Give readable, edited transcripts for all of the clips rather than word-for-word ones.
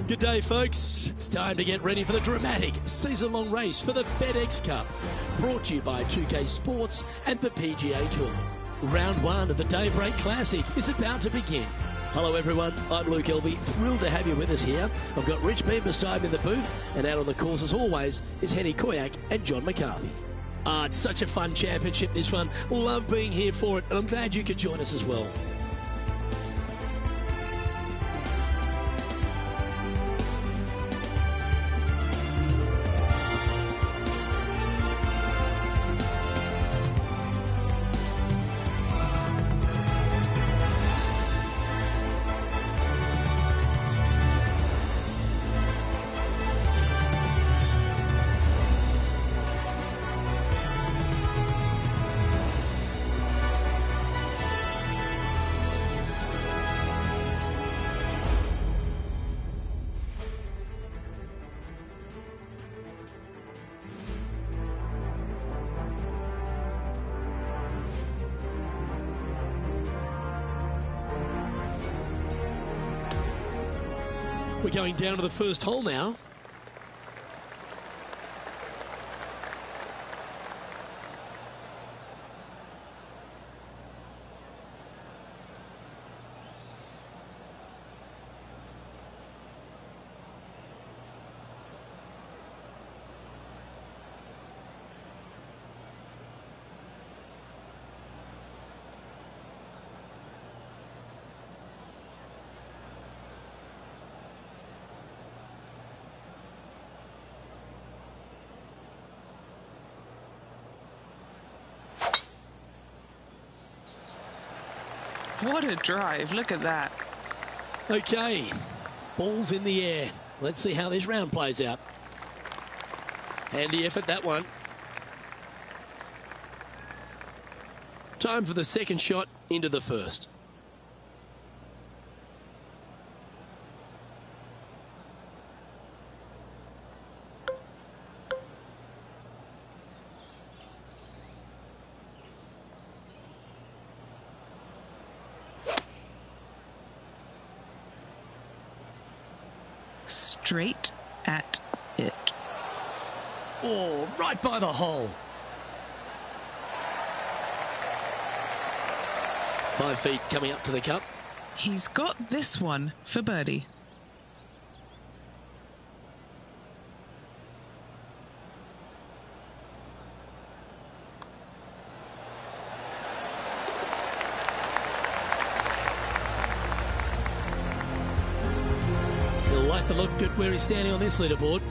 Good day, folks. It's time to get ready for the dramatic season-long race for the FedEx Cup. Brought to you by 2K Sports and the PGA Tour. Round one of the Daybreak Classic is about to begin. Hello, everyone. I'm Luke Elvey. Thrilled to have you with us here. I've got Rich Beam beside me in the booth, and out on the course, as always, is Henny Koyak and John McCarthy. It's such a fun championship, this one. Love being here for it, and I'm glad you could join us as well. We're going down to the first hole now. What a drive. Look at that. Okay, ball's in the air. Let's see how this round plays out. Handy effort, that one. Time for the second shot into the first. Straight at it. Oh, right by the hole. 5 feet coming up to the cup. He's got this one for birdie. To look at where he's standing on this leaderboard.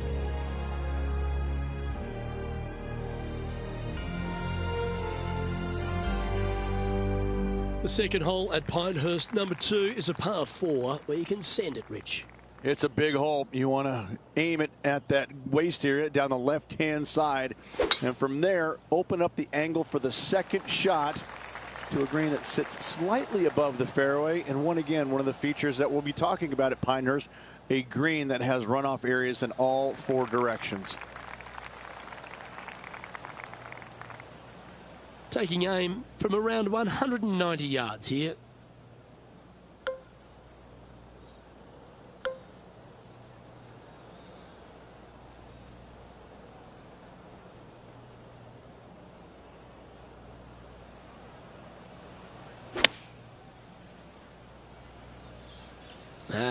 The second hole at Pinehurst, number 2, is a par 4 where you can send it, Rich. It's a big hole. You want to aim it at that waist area down the left-hand side. And from there, open up the angle for the second shot to a green that sits slightly above the fairway. And one of the features that we'll be talking about at Pinehurst, a green that has runoff areas in all 4 directions. Taking aim from around 190 yards here.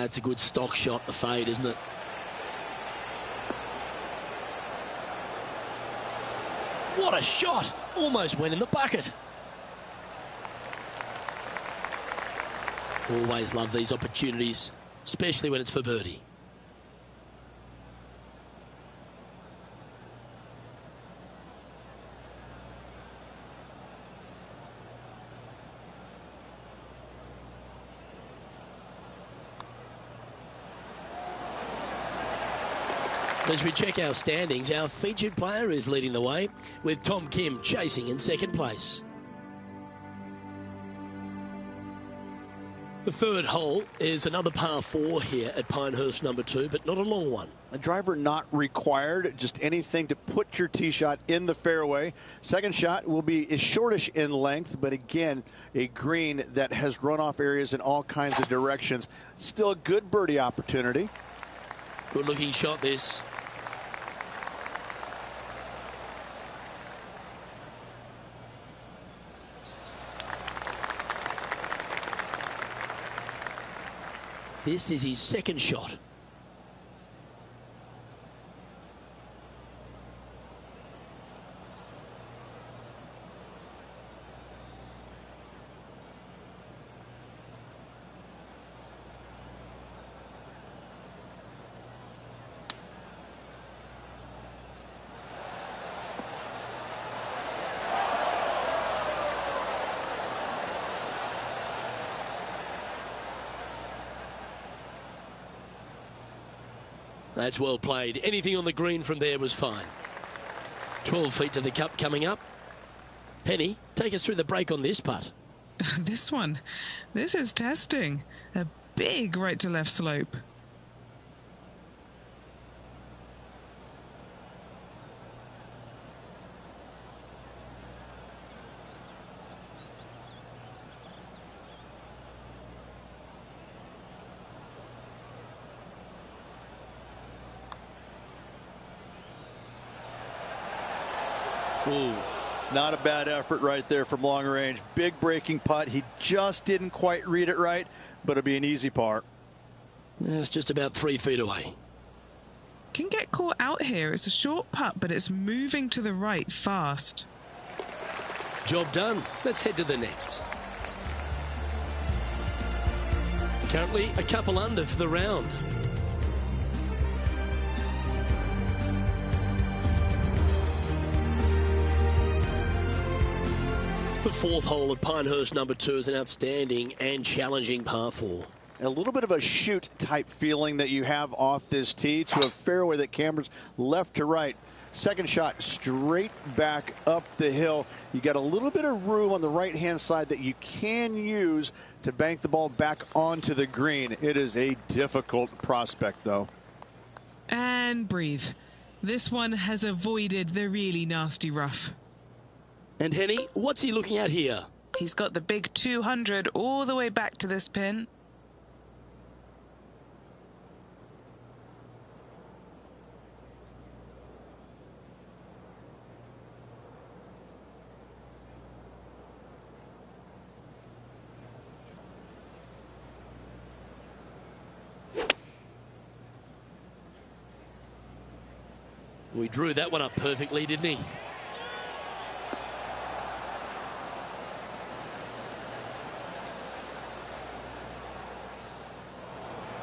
It's a good stock shot, the fade, isn't it? What a shot! Almost went in the bucket. Always love these opportunities, especially when it's for birdie. As we check our standings, our featured player is leading the way, with Tom Kim chasing in second place. The third hole is another par 4 here at Pinehurst number 2, but not a long one. A driver not required, just anything to put your tee shot in the fairway. Second shot will be is shortish in length, but again, a green that has runoff areas in all kinds of directions. Still a good birdie opportunity. Good looking shot this. This is his second shot. That's well played. Anything on the green from there was fine. 12 feet to the cup coming up. Penny, take us through the break on this putt. This one. This is testing. A big right to left slope. Ooh, not a bad effort right there from long range. Big breaking putt. He just didn't quite read it right, but it'll be an easy par. Yeah, it's just about 3 feet away. Can get caught out here. It's a short putt, but it's moving to the right fast. Job done. Let's head to the next. Currently a couple under for the round. The fourth hole at Pinehurst number 2 is an outstanding and challenging par 4. A little bit of a shoot type feeling that you have off this tee to a fairway that cambers left to right. Second shot straight back up the hill. You got a little bit of room on the right hand side that you can use to bank the ball back onto the green. It is a difficult prospect though. And breathe. This one has avoided the really nasty rough. And Henny, what's he looking at here? He's got the big 200 all the way back to this pin. We drew that one up perfectly, didn't he?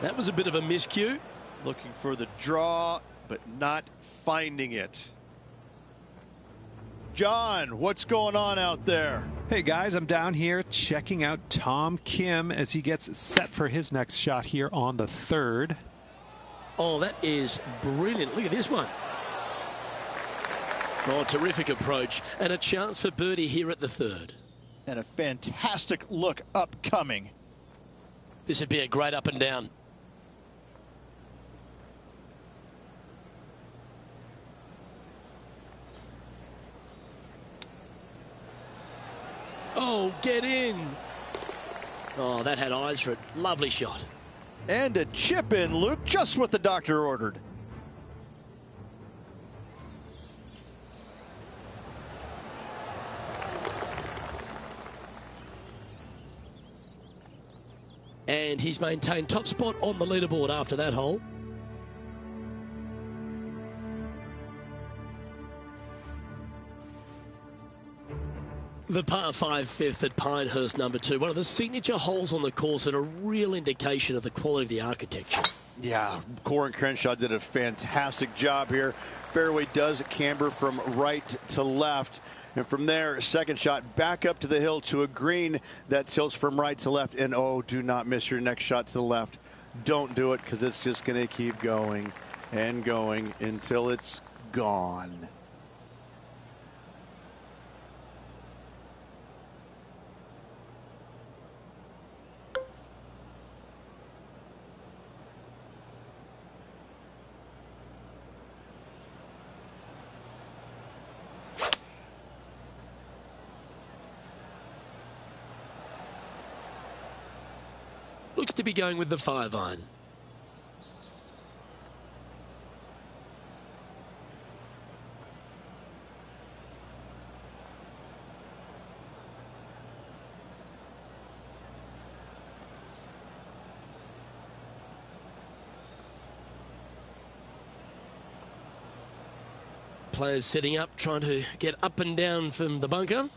That was a bit of a miscue. Looking for the draw, but not finding it. John, what's going on out there? Hey guys, I'm down here checking out Tom Kim as he gets set for his next shot here on the 3rd. Oh, that is brilliant. Look at this one. Oh, terrific approach. And a chance for birdie here at the 3rd. And a fantastic look upcoming. This would be a great up and down. Oh, get in. Oh, that had eyes for it. Lovely shot. And a chip in, Luke, just what the doctor ordered. And he's maintained top spot on the leaderboard after that hole. The par 5 fifth at Pinehurst number 2, one of the signature holes on the course and a real indication of the quality of the architecture. Yeah, Corin Crenshaw did a fantastic job here. Fairway does camber from right to left. And from there, second shot back up to the hill to a green that tilts from right to left. And oh, do not miss your next shot to the left. Don't do it because it's just going to keep going and going until it's gone. Looks to be going with the 5 iron. Players setting up, trying to get up and down from the bunker.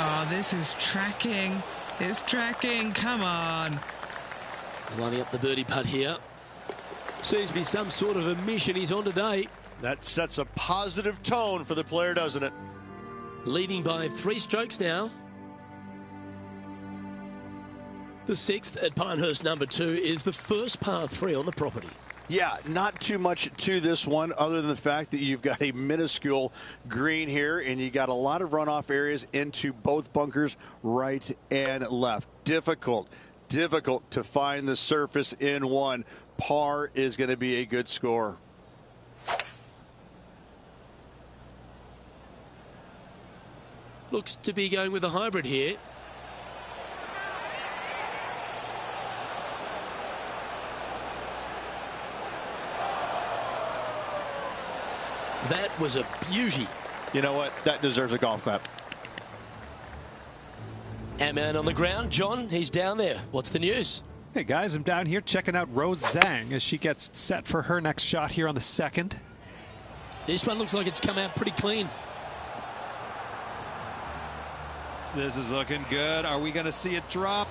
Oh, this is tracking. It's tracking. Come on. Lining up the birdie putt here. Seems to be some sort of a mission he's on today. That sets a positive tone for the player, doesn't it? Leading by 3 strokes now. The 6th at Pinehurst number 2 is the first par 3 on the property. Yeah, not too much to this one other than the fact that you've got a minuscule green here and you got a lot of runoff areas into both bunkers, right and left. Difficult to find the surface in one. Par is going to be a good score. Looks to be going with a hybrid here. That was a beauty. You know what? That deserves a golf clap. Aman on the ground. John, he's down there. What's the news? Hey guys, I'm down here checking out Rose Zhang as she gets set for her next shot here on the 2nd. This one looks like it's come out pretty clean. This is looking good. Are we going to see it drop?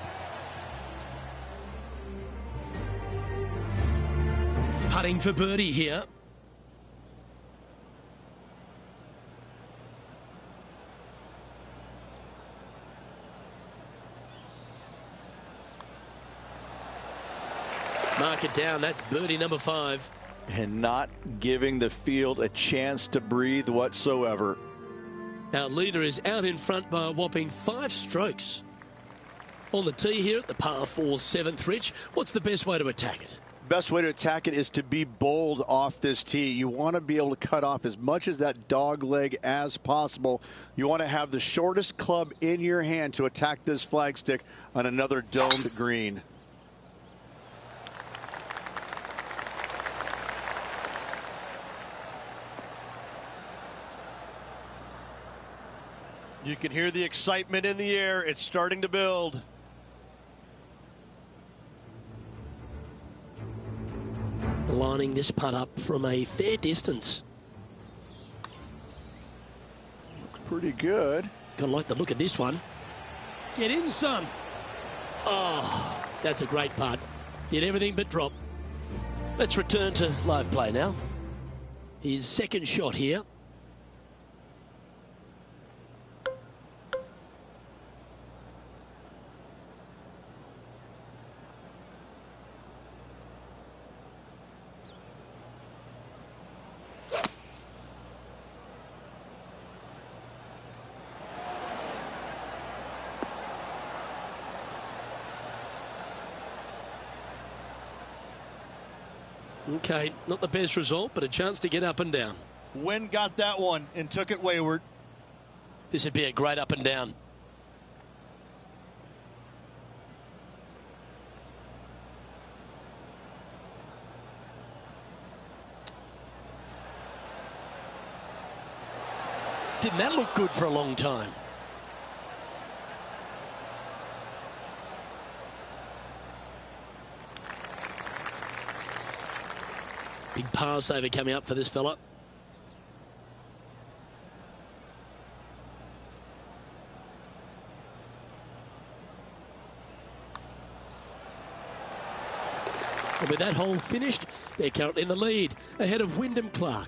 Putting for birdie here. Mark it down. That's birdie number 5. And not giving the field a chance to breathe whatsoever. Our leader is out in front by a whopping 5 strokes. On the tee here at the par 4 7th, Rich. What's the best way to attack it? Best way to attack it is to be bold off this tee. You want to be able to cut off as much as that dog leg as possible. You want to have the shortest club in your hand to attack this flagstick on another domed green. You can hear the excitement in the air. It's starting to build. Lining this putt up from a fair distance. Looks pretty good. Gotta like the look of this one. Get in, son. Oh, that's a great putt. Did everything but drop. Let's return to live play now. His 2nd shot here. Okay, not the best result, but a chance to get up and down. Wynn got that one and took it wayward. This would be a great up and down. Didn't that look good for a long time? Big par saver coming up for this fella. And with that hole finished, they're currently in the lead, ahead of Wyndham Clark.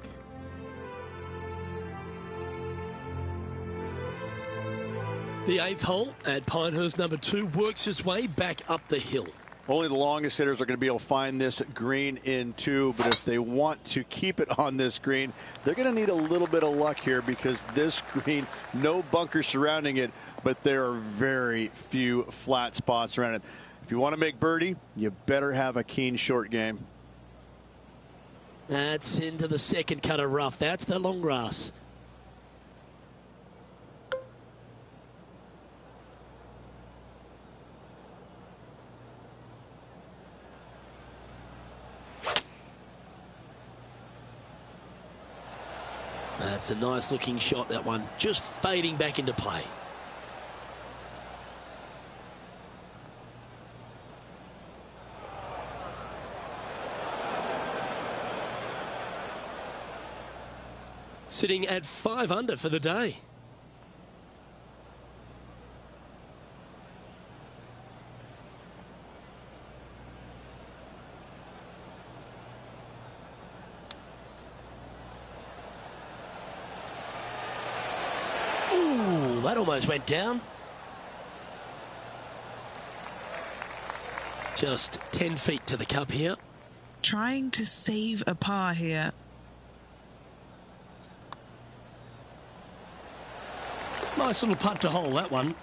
The 8th hole at Pinehurst number 2 works its way back up the hill. Only the longest hitters are going to be able to find this green in 2, but if they want to keep it on this green, they're going to need a little bit of luck here, because this green, no bunker surrounding it, but there are very few flat spots around it. If you want to make birdie, you better have a keen short game. That's into the second cut of rough. That's the long grass. That's a nice looking shot, that one. Just fading back into play. Sitting at 5 under for the day. Ooh, that almost went down. Just 10 feet to the cup here. Trying to save a par here. Nice little putt to hole, that one.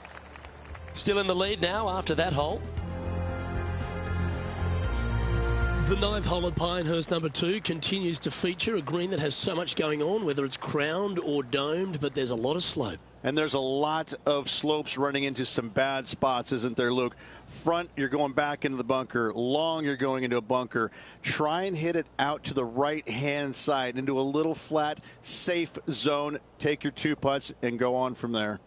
Still in the lead now after that hole. The 9th hole at Pinehurst number 2 continues to feature a green that has so much going on, whether it's crowned or domed, but there's a lot of slope. And there's a lot of slopes running into some bad spots, isn't there, Luke? Front, you're going back into the bunker. Long, you're going into a bunker. Try and hit it out to the right-hand side into a little flat, safe zone. Take your 2 putts and go on from there.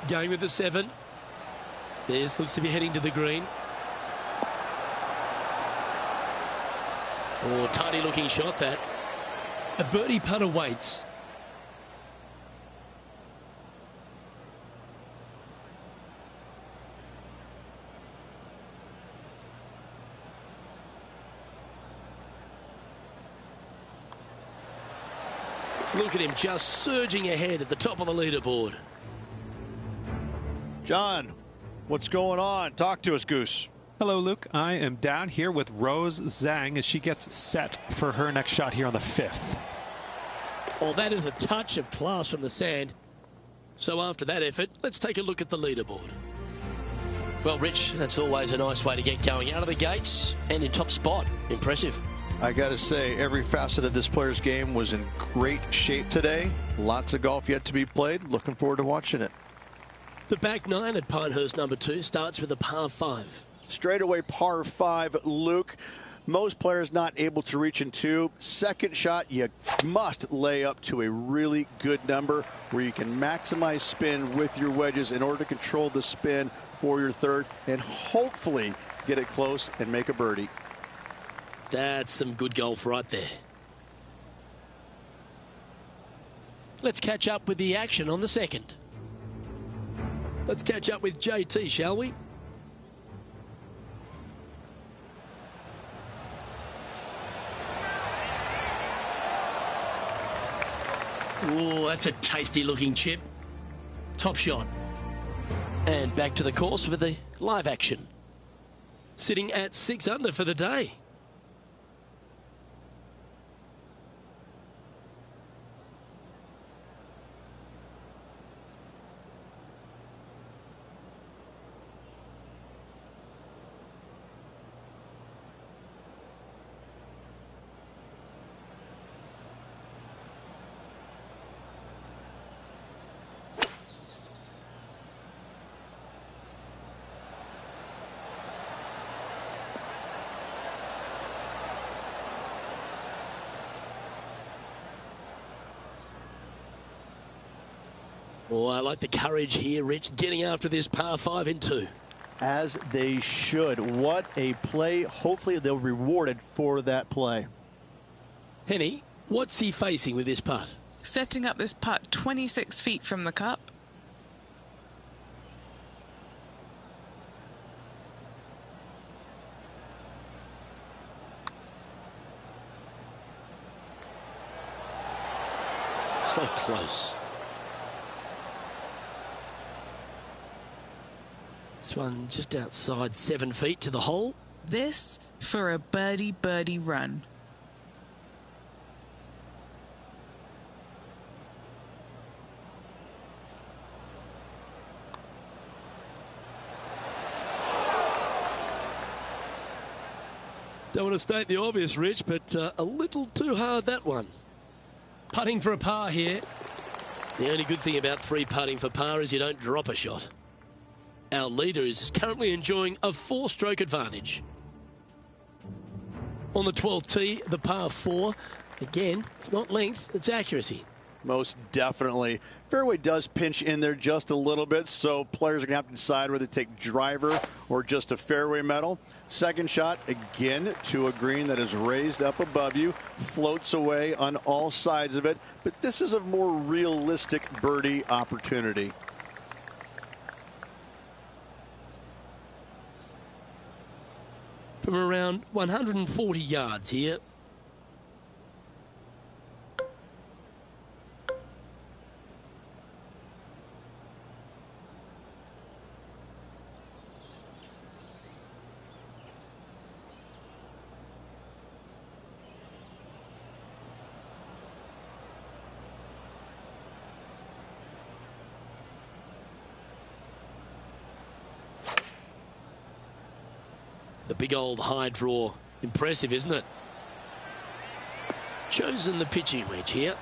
Going with the 7. This looks to be heading to the green. Oh, tiny looking shot that. A birdie putt awaits. Look at him just surging ahead at the top of the leaderboard. John, what's going on? Talk to us, Goose. Hello, Luke. I am down here with Rose Zhang as she gets set for her next shot here on the 5th. Oh, that is a touch of class from the sand. So after that effort, let's take a look at the leaderboard. Well, Rich, that's always a nice way to get going out of the gates and in top spot. Impressive. I got to say, every facet of this player's game was in great shape today. Lots of golf yet to be played. Looking forward to watching it. The back 9 at Pinehurst number 2 starts with a par 5. Straightaway par 5, Luke. Most players not able to reach in 2. Second shot, you must lay up to a really good number where you can maximize spin with your wedges in order to control the spin for your 3rd and hopefully get it close and make a birdie. That's some good golf right there. Let's catch up with the action on the 2nd. Let's catch up with JT, shall we? Oh, that's a tasty looking chip. Top shot. And back to the course with the live action. Sitting at 6 under for the day. Oh, I like the courage here, Rich, getting after this par 5 in 2. As they should. What a play. Hopefully they'll be rewarded for that play. Henny, what's he facing with this putt? Setting up this putt 26 feet from the cup. So close. This one just outside 7 feet to the hole. This for a birdie run. Don't want to state the obvious, Rich, but a little too hard, that one. Putting for a par here. The only good thing about free putting for par is you don't drop a shot. Our leader is currently enjoying a 4-stroke advantage. On the 12th tee, the par 4. Again, it's not length, it's accuracy. Most definitely. Fairway does pinch in there just a little bit, so players are going to have to decide whether to take driver or just a fairway metal. Second shot, again, to a green that is raised up above you, floats away on all sides of it, but this is a more realistic birdie opportunity. From around 140 yards here. The big old high draw. Impressive, isn't it? Chosen the pitching wedge here.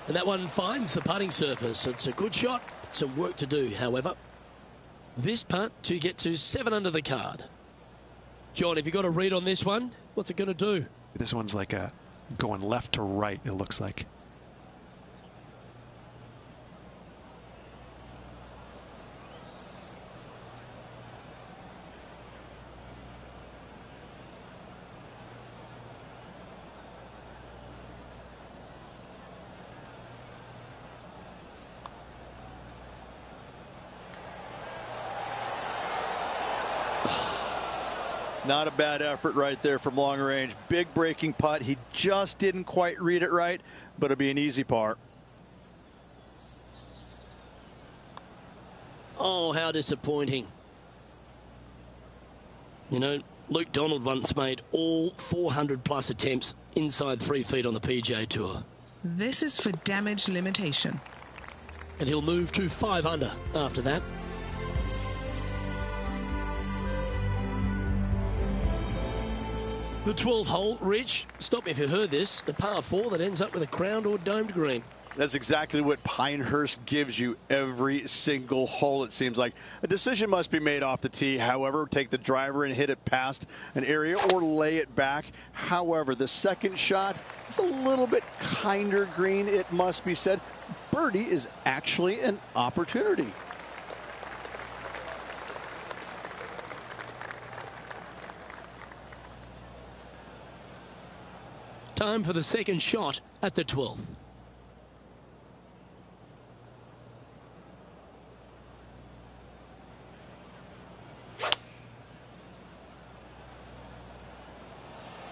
And that one finds the putting surface. It's a good shot. Some work to do, however. This putt to get to 7 under the card. John, have you got a read on this one? What's it going to do? This one's like a going left to right, it looks like. Not a bad effort right there from long range. Big breaking putt. He just didn't quite read it right, but it'll be an easy par. Oh, how disappointing. You know, Luke Donald once made all 400-plus attempts inside 3 feet on the PGA Tour. This is for damage limitation. And he'll move to 5 under after that. The 12th hole, Rich, stop me if you heard this, the par 4 that ends up with a crowned or domed green. That's exactly what Pinehurst gives you every single hole, it seems like. A decision must be made off the tee. However, take the driver and hit it past an area or lay it back. However, the second shot is a little bit kinder green, it must be said. Birdie is actually an opportunity. Time for the second shot at the 12th.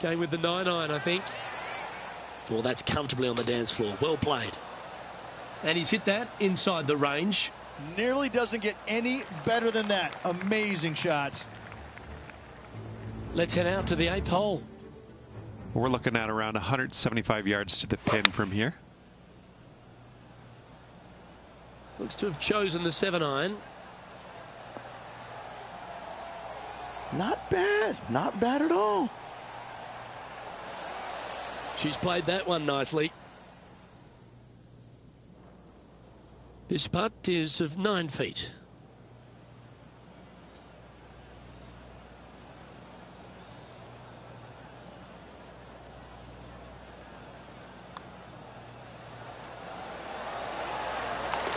Going with the 9-iron, I think. Well, that's comfortably on the dance floor. Well played. And he's hit that inside the range. Nearly doesn't get any better than that. Amazing shot. Let's head out to the 8th hole. We're looking at around 175 yards to the pin from here. Looks to have chosen the 7-iron. Not bad. Not bad at all. She's played that one nicely. This putt is of 9 feet.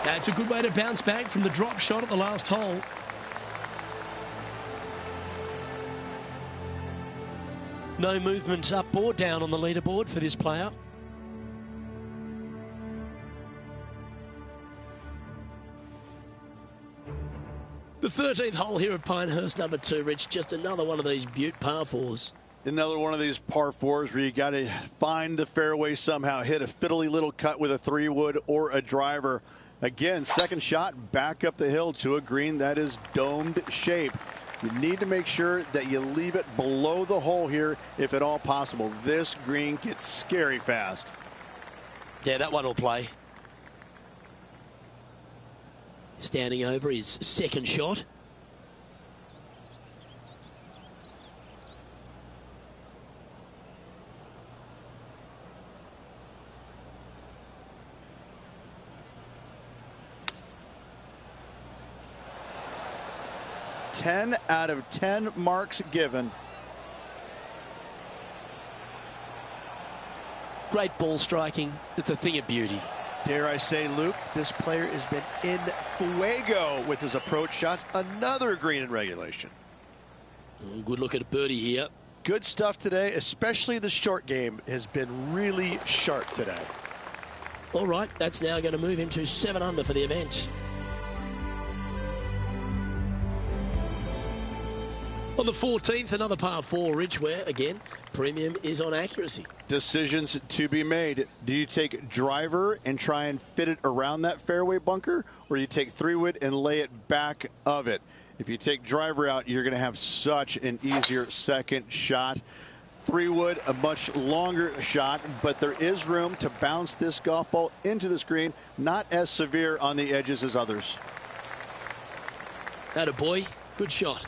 That's a good way to bounce back from the drop shot at the last hole. No movement up or down on the leaderboard for this player. The 13th hole here at Pinehurst, number 2, Rich. Just another one of these beaut par 4s. Another one of these par fours where you got to find the fairway somehow, hit a fiddly little cut with a 3-wood or a driver. Again, second shot back up the hill to a green that is domed shape. You need to make sure that you leave it below the hole here if at all possible. This green gets scary fast. Yeah, that one will play. Standing over his second shot. Ten out of 10 marks given. Great ball striking. It's a thing of beauty. Dare I say, Luke, this player has been in fuego with his approach shots. Another green in regulation. Oh, good look at a birdie here. Good stuff today, especially the short game has been really sharp today. All right, that's now going to move him to 7 under for the event. On the 14th, another par 4, Rich, where, again, premium is on accuracy. Decisions to be made. Do you take driver and try and fit it around that fairway bunker, or do you take 3-wood and lay it back of it? If you take driver out, you're going to have such an easier second shot. 3-wood, a much longer shot, but there is room to bounce this golf ball into the screen, not as severe on the edges as others. Atta boy, good shot.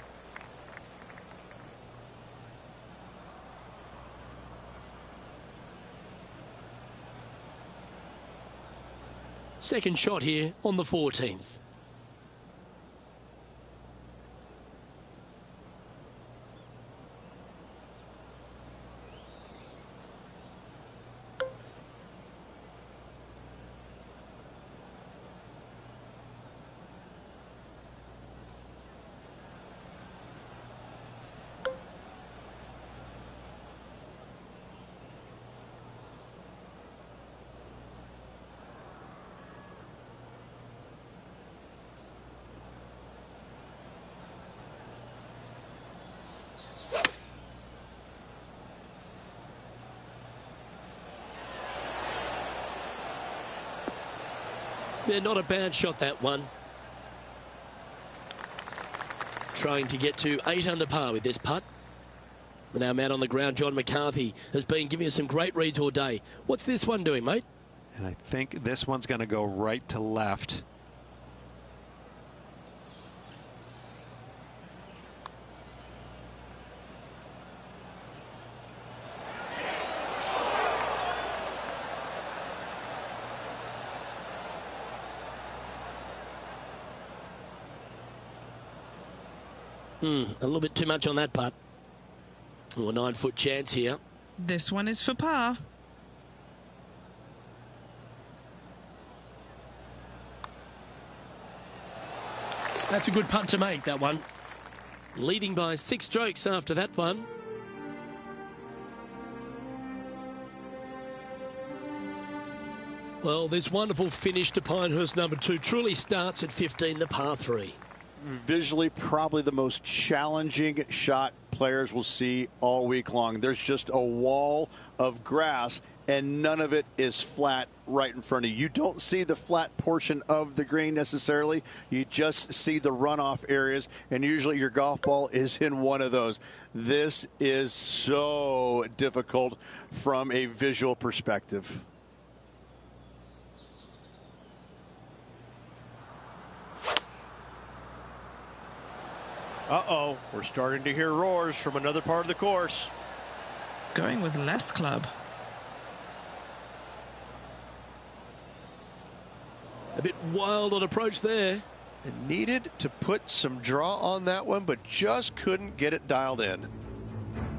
Second shot here on the 14th. Yeah, not a bad shot, that one. Trying to get to 8 under par with this putt. And our man on the ground, John McCarthy, has been giving us some great reads all day. What's this one doing, mate? And I think this one's going to go right to left. A little bit too much on that putt. Oh, a 9-foot chance here. This one is for par. That's a good putt to make, that one. Leading by 6 strokes after that one. Well, this wonderful finish to Pinehurst number 2 truly starts at 15, the par 3. Visually, probably the most challenging shot players will see all week long. There's just a wall of grass, and none of it is flat right in front of you. You don't see the flat portion of the green necessarily. You just see the runoff areas, and usually your golf ball is in one of those. This is so difficult from a visual perspective. Uh-oh, we're starting to hear roars from another part of the course. Going with less club. A bit wild on approach there. And needed to put some draw on that one, but just couldn't get it dialed in.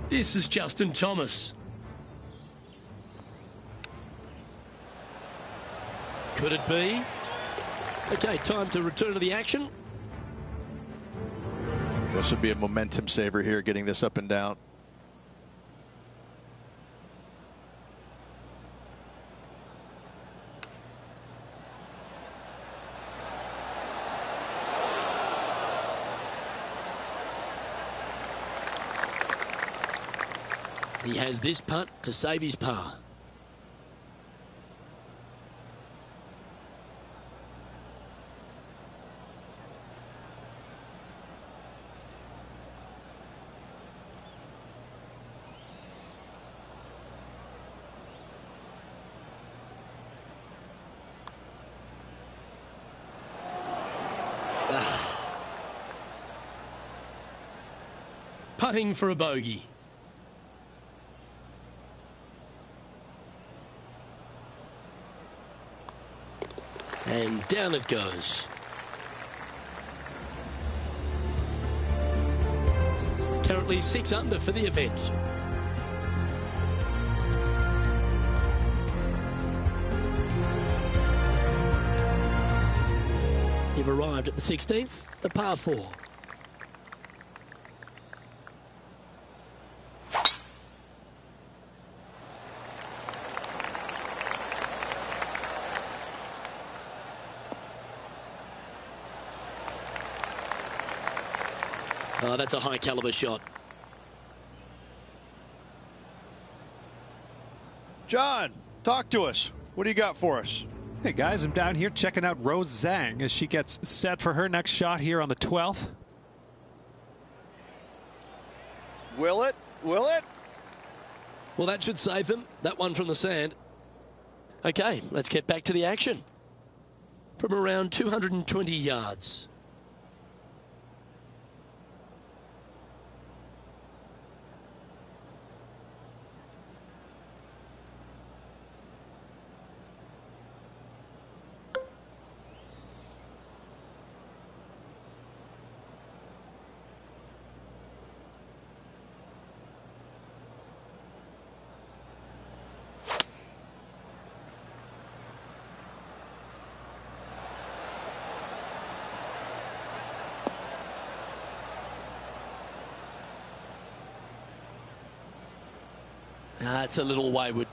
This is Justin Thomas. Could it be? Okay, time to return to the action. This would be a momentum saver here, getting this up and down. He has this putt to save his par. Putting for a bogey. And down it goes. Currently 6 under for the event. You've arrived at the 16th, a par 4. Oh, that's a high caliber shot. John, talk to us. What do you got for us? Hey guys, I'm down here checking out Rose Zhang as she gets set for her next shot here on the 12th. Will it? Will it? Well, that should save them. That one from the sand. Okay, let's get back to the action. From around 220 yards. It's a little wayward.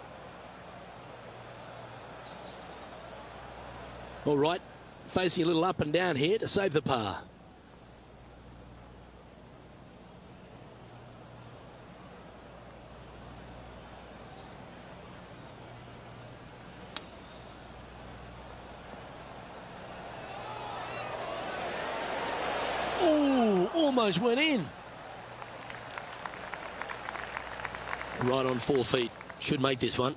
All right, facing a little up and down here to save the par. Oh, almost went in. Right on 4 feet. Should make this one.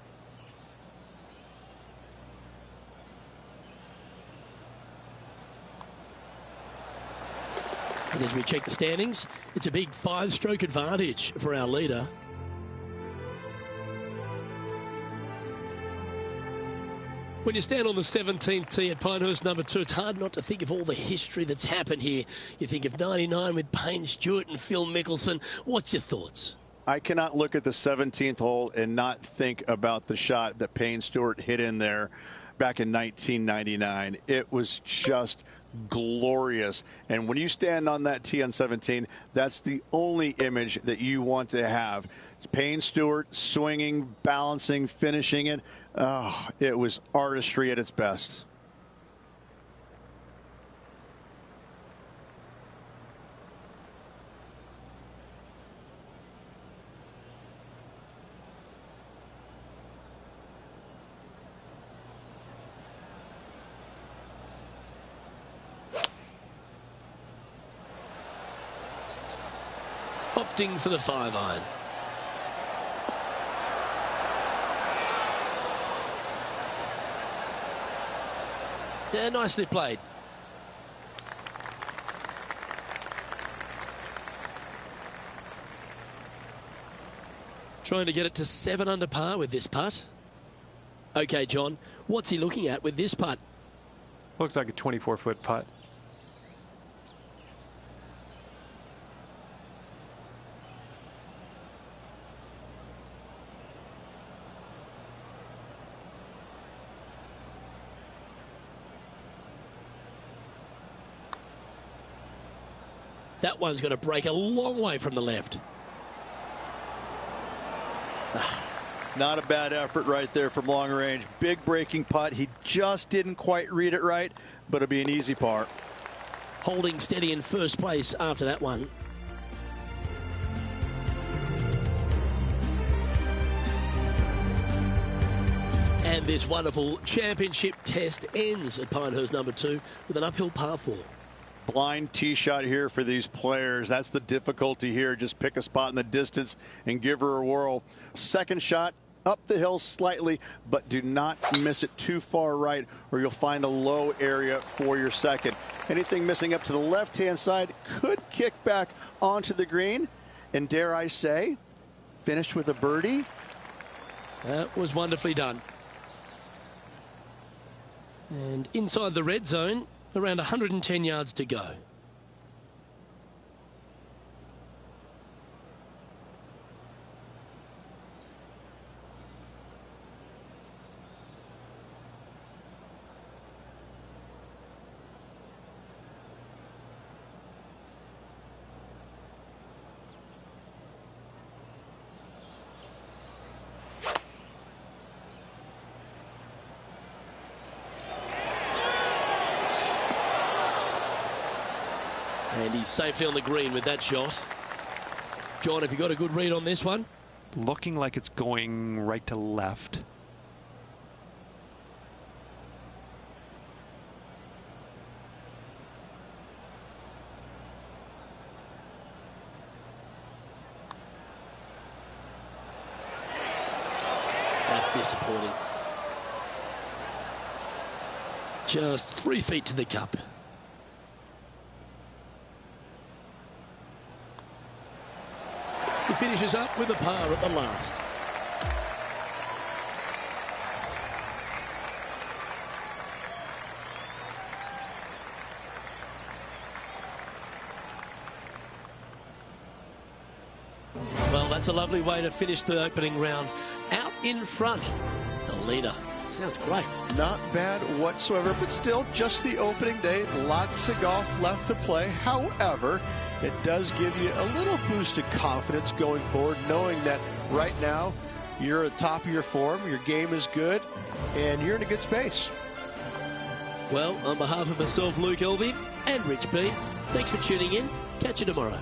And as we check the standings, it's a big 5-stroke advantage for our leader. When you stand on the 17th tee at Pinehurst number 2, it's hard not to think of all the history that's happened here. You think of 99 with Payne Stewart and Phil Mickelson. What's your thoughts? I cannot look at the 17th hole and not think about the shot that Payne Stewart hit in there back in 1999. It was just glorious. And when you stand on that tee on 17, that's the only image that you want to have. It's Payne Stewart swinging, balancing, finishing it. Oh, it was artistry at its best. Opting for the 5-iron. Yeah, nicely played. Trying to get it to 7 under par with this putt. Okay, John, what's he looking at with this putt? Looks like a 24-foot putt. That one's going to break a long way from the left. Not a bad effort right there from long range. Big breaking putt. He just didn't quite read it right, but it'll be an easy par. Holding steady in first place after that one. And this wonderful championship test ends at Pinehurst number 2 with an uphill par 4. Blind tee shot here for these players. That's the difficulty here. Just pick a spot in the distance and give her a whirl. Second shot up the hill slightly, but do not miss it too far right or you'll find a low area for your second. Anything missing up to the left-hand side could kick back onto the green. And dare I say, finish with a birdie. That was wonderfully done. And inside the red zone, around 110 yards to go. And he's safely on the green with that shot. John, have you got a good read on this one? Looking like it's going right to left. That's disappointing. Just 3 feet to the cup. He finishes up with a par at the last. Well, that's a lovely way to finish the opening round. Out in front, the leader. Sounds great. Not bad whatsoever, but still just the opening day. Lots of golf left to play. However, it does give you a little boost of confidence going forward, knowing that right now you're at the top of your form, your game is good, and you're in a good space. Well, on behalf of myself, Luke Elvey, and Rich B, thanks for tuning in. Catch you tomorrow.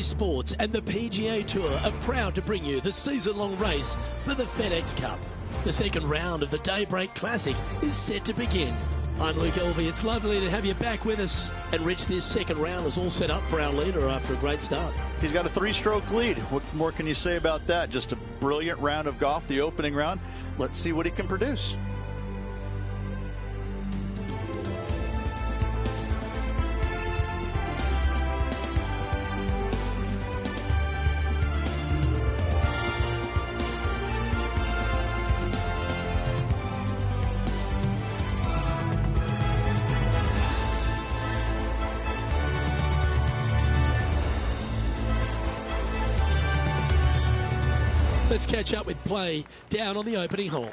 Sports and the PGA Tour are proud to bring you the season-long race for the FedEx Cup. The second round of the Daybreak Classic is set to begin. I'm Luke Elvey. It's lovely to have you back with us. And Rich, this second round is all set up for our leader after a great start. He's got a 3-stroke lead. What more can you say about that? Just a brilliant round of golf, the opening round. Let's see what he can produce. Let's catch up with play down on the opening hole.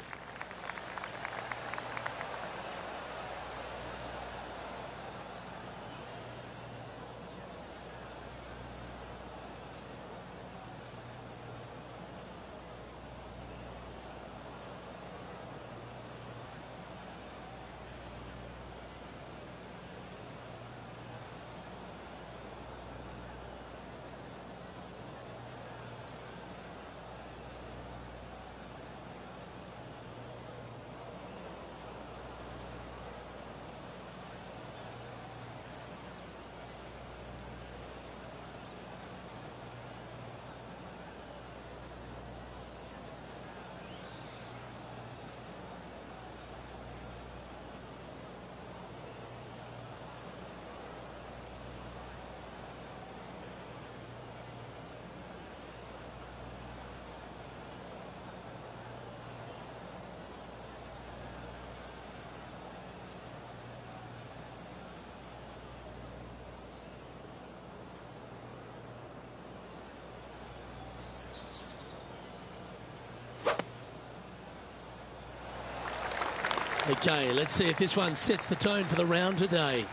Okay, let's see if this one sets the tone for the round today.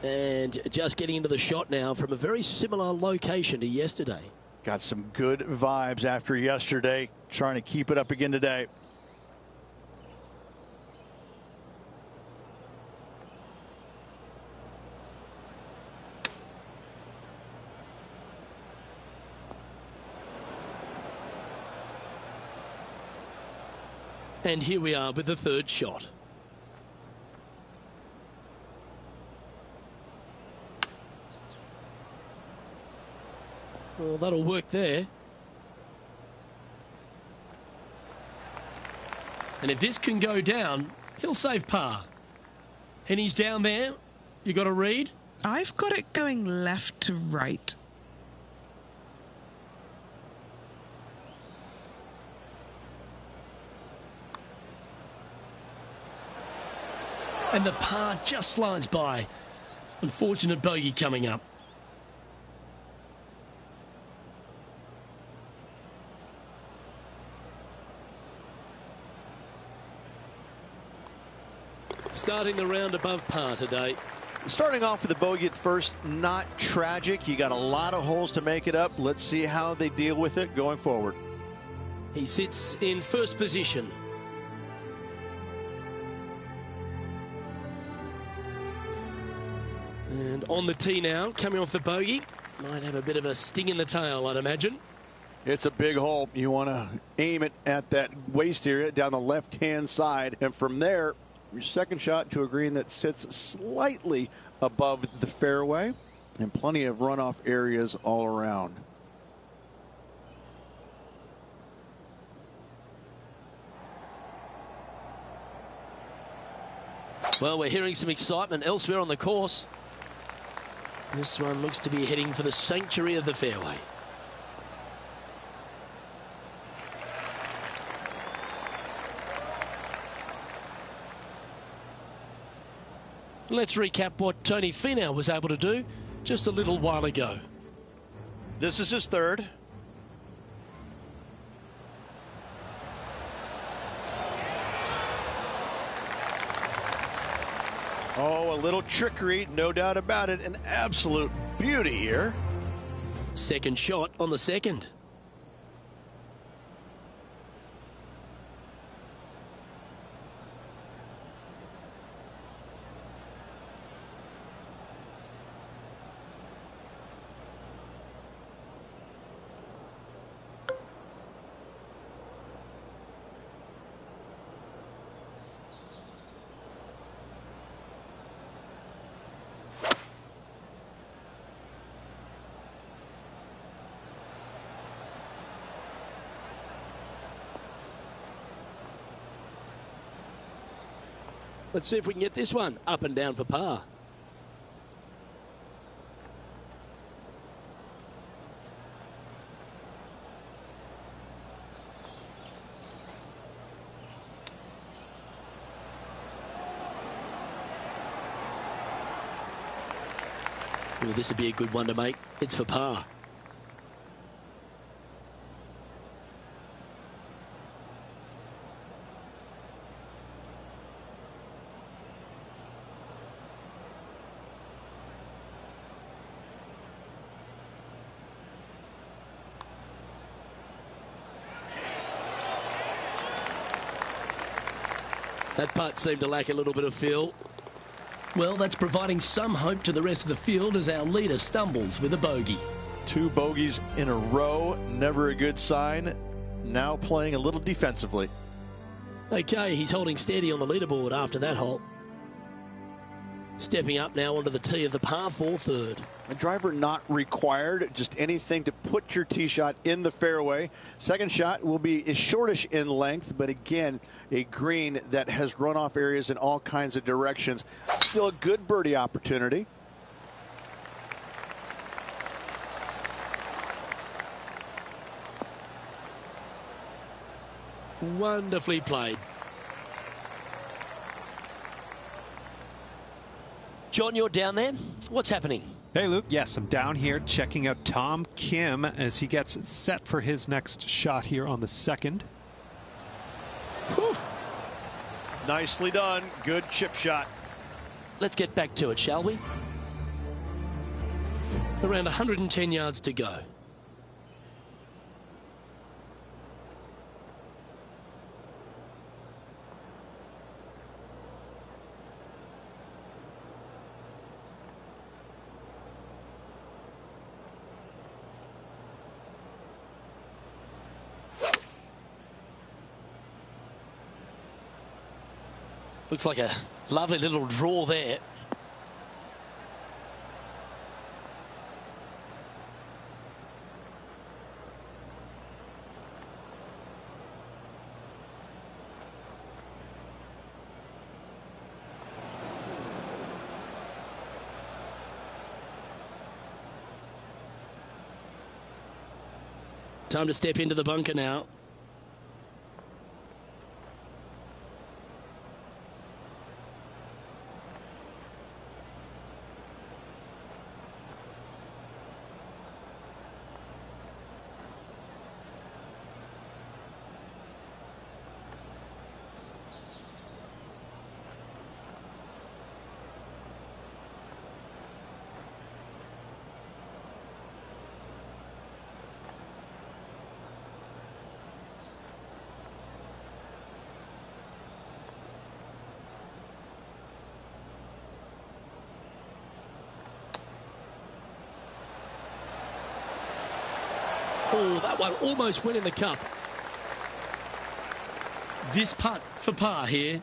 And just getting into the shot now from a very similar location to yesterday. Got some good vibes after yesterday. Trying to keep it up again today. And here we are with the third shot. Well, that'll work there. And if this can go down, he'll save par. And he's down there. You got to read? I've got it going left to right. And the par just slides by. Unfortunate bogey coming up. Starting the round above par today. Starting off with a bogey at first, not tragic. You got a lot of holes to make it up. Let's see how they deal with it going forward. He sits in first position. And on the tee now, coming off the bogey. Might have a bit of a sting in the tail, I'd imagine. It's a big hole. You want to aim it at that waist area down the left-hand side. And from there, your second shot to a green that sits slightly above the fairway. And plenty of runoff areas all around. Well, we're hearing some excitement elsewhere on the course. This one looks to be heading for the sanctuary of the fairway. Let's recap what Tony Finau was able to do just a little while ago. This is his third. Oh, a little trickery, no doubt about it. An absolute beauty here. Second shot on the second. Let's see if we can get this one up and down for par. Well, this would be a good one to make. It's for par. That putt seemed to lack a little bit of feel. Well, that's providing some hope to the rest of the field as our leader stumbles with a bogey. 2 bogeys in a row, never a good sign. Now playing a little defensively. Okay, he's holding steady on the leaderboard after that hole. Stepping up now onto the tee of the par 4 third. A driver not required, just anything to put your tee shot in the fairway. Second shot will be shortish in length, but again, a green that has runoff areas in all kinds of directions. Still a good birdie opportunity. Wonderfully played. John, you're down there. What's happening? Hey, Luke. Yes, I'm down here checking out Tom Kim as he gets set for his next shot here on the second. Whew. Nicely done. Good chip shot. Let's get back to it, shall we? Around 110 yards to go. Looks like a lovely little draw there. Time to step into the bunker now. Oh, that one almost went in the cup. This putt for par here.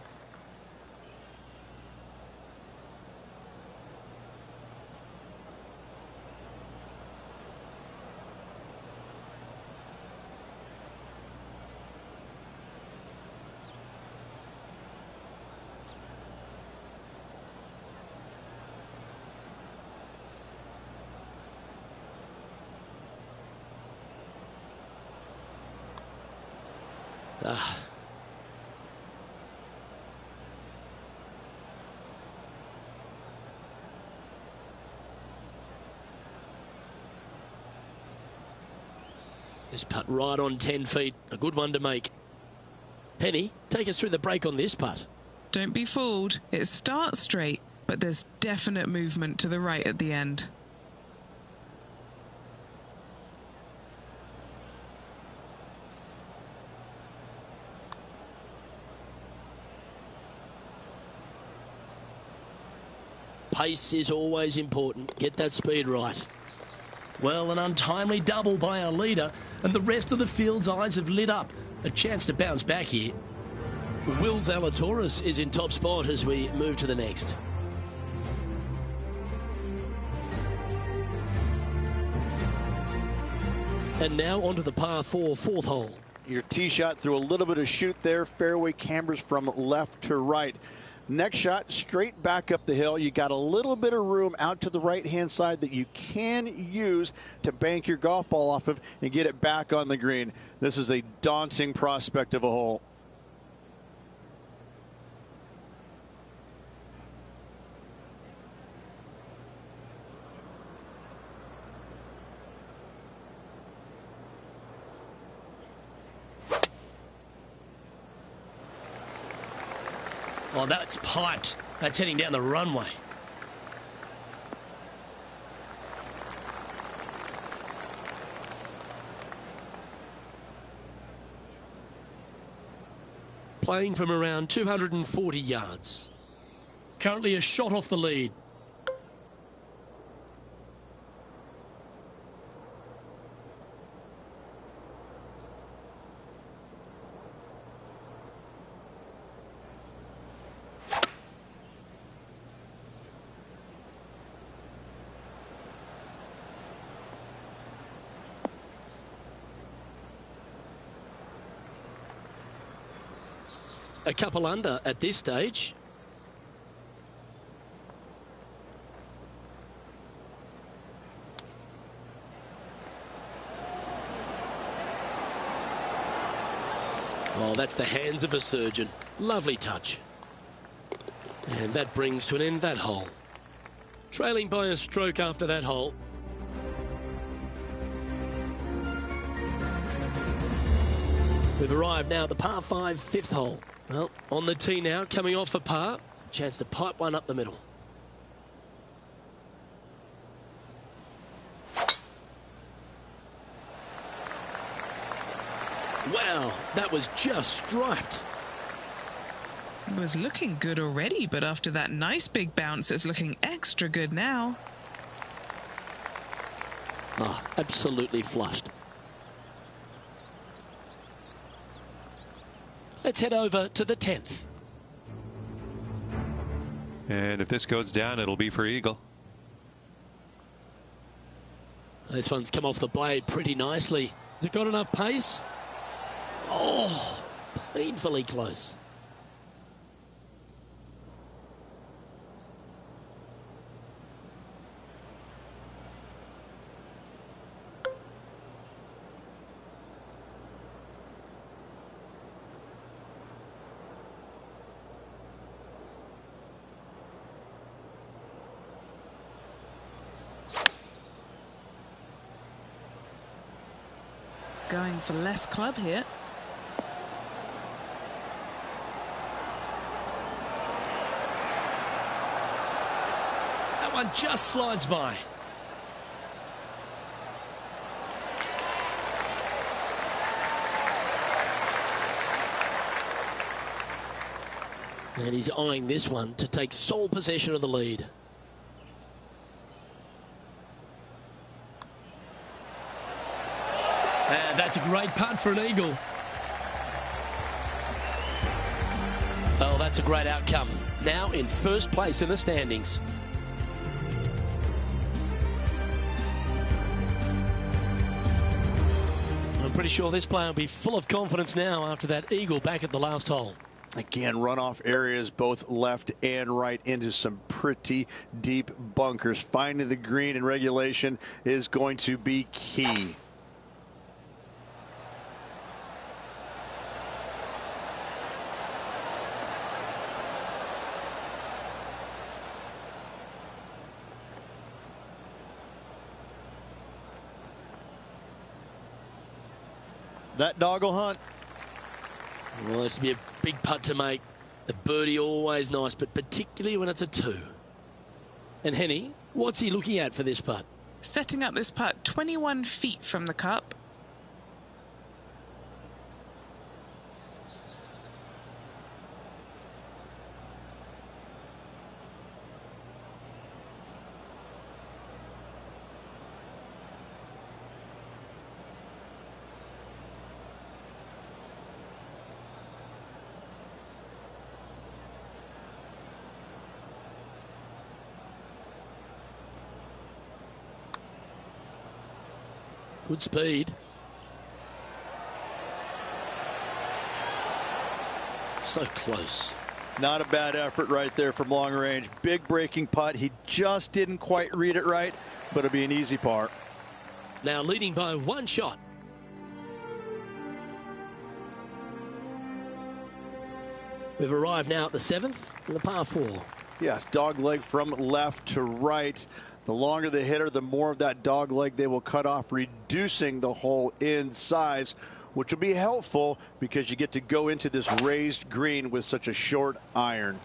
This putt right on 10 feet. A good one to make. Penny, take us through the break on this putt. Don't be fooled. It starts straight, but there's definite movement to the right at the end. Pace is always important. Get that speed right. Well, an untimely double by our leader, and the rest of the field's eyes have lit up. A chance to bounce back here. Will Zalatoris is in top spot as we move to the next. And now onto the par 4 fourth hole. Your tee shot through a little bit of shoot there. Fairway cambers from left to right. Next shot, straight back up the hill. You got a little bit of room out to the right-hand side that you can use to bank your golf ball off of and get it back on the green. This is a daunting prospect of a hole. Oh, that's piped. That's heading down the runway. Playing from around 240 yards. Currently a shot off the lead. A couple under at this stage. Well, that's the hands of a surgeon. Lovely touch. And that brings to an end that hole. Trailing by a stroke after that hole. We've arrived now at the par 5 fifth hole. Well, on the tee now, coming off for par. Chance to pipe one up the middle. Wow, that was just striped. It was looking good already, but after that nice big bounce, it's looking extra good now. Ah, absolutely flushed. Let's head over to the 10th. And if this goes down, it'll be for eagle. This one's come off the blade pretty nicely. Has it got enough pace? Oh, painfully close. Going for less club here. That one just slides by. And he's eyeing this one to take sole possession of the lead. And that's a great putt for an eagle. Oh, that's a great outcome. Now in first place in the standings. I'm pretty sure this player will be full of confidence now after that eagle back at the last hole. Again, runoff areas both left and right into some pretty deep bunkers. Finding the green in regulation is going to be key. That dog will hunt. Well, this will be a big putt to make. A birdie always nice, but particularly when it's a 2. And Henny, what's he looking at for this putt? Setting up this putt 21 feet from the cup. Good speed. So close. Not a bad effort right there from long range. Big breaking putt. He just didn't quite read it right, but it'll be an easy par. Now leading by 1 shot. We've arrived now at the 7th in the par 4. Yes, dog leg from left to right. The longer the hitter, the more of that dog leg they will cut off, reducing the hole in size, which will be helpful because you get to go into this raised green with such a short iron.